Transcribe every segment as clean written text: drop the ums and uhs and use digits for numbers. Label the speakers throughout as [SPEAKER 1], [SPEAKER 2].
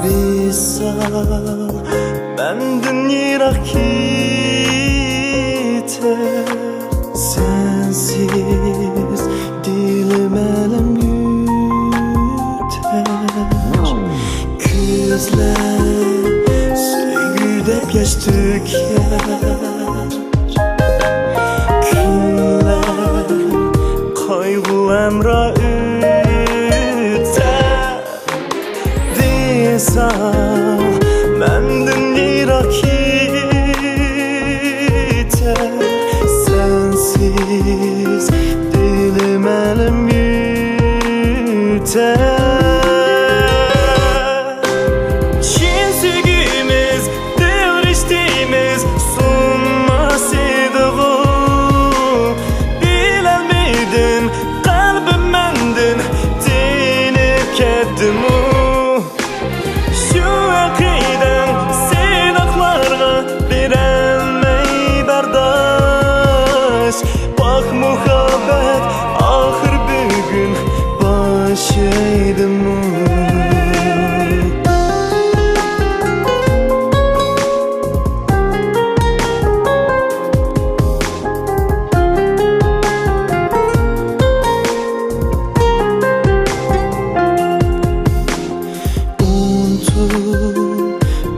[SPEAKER 1] Visal benden yirak gider, sensiz dilim elim yutar. Kızlar söygüdep yaş tüker, günler kaygı emra üter. Visal benden yirak gider, sensiz dilim elim yutar. Çin sevgimiz, devriştiğimiz sunmaz idi bu. Bilemeydim kalbim mendin dinip kettim o. Şu akiden sinaklarga veremey bardaş. Bak muhabbet ahir bugün başıydım o.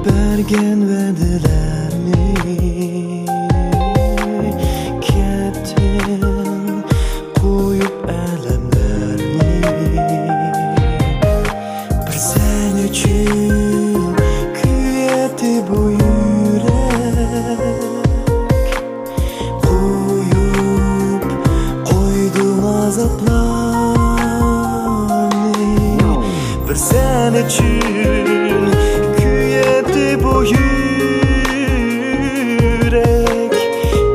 [SPEAKER 1] Bergen vedilerni kettin, koyup elemlerini. Bir sen üçün küyetti bu yürek, koyup koydum azaplarni. Bir sen üçün bu yürek,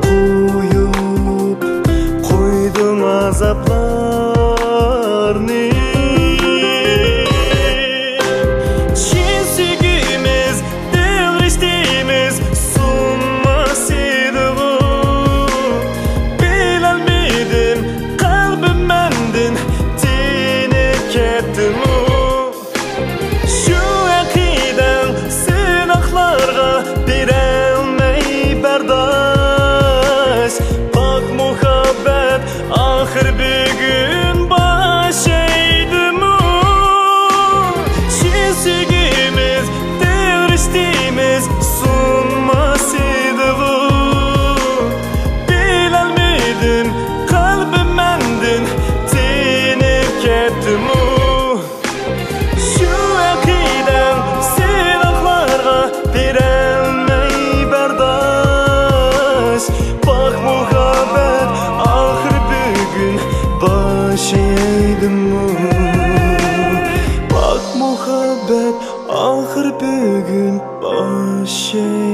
[SPEAKER 1] koyup koydum azaplarını. Çin sevgimiz, devriştiğimiz sunmaz idi bu. Bilelmedim kalbim mendin dinip kettim o. Veremey bardaş. Bak muhabbet ahir bugün başıydım o. Çin sevgimiz, devriştiğimiz sunmaz idi bu. Bilelmedim kalbim mendin dinip kettim o. Şu akiden sinaklarga veremey bardaş. Bak muhabbet ahir bugün başıydım o. Bak muhabbet ahir bugün başıydım.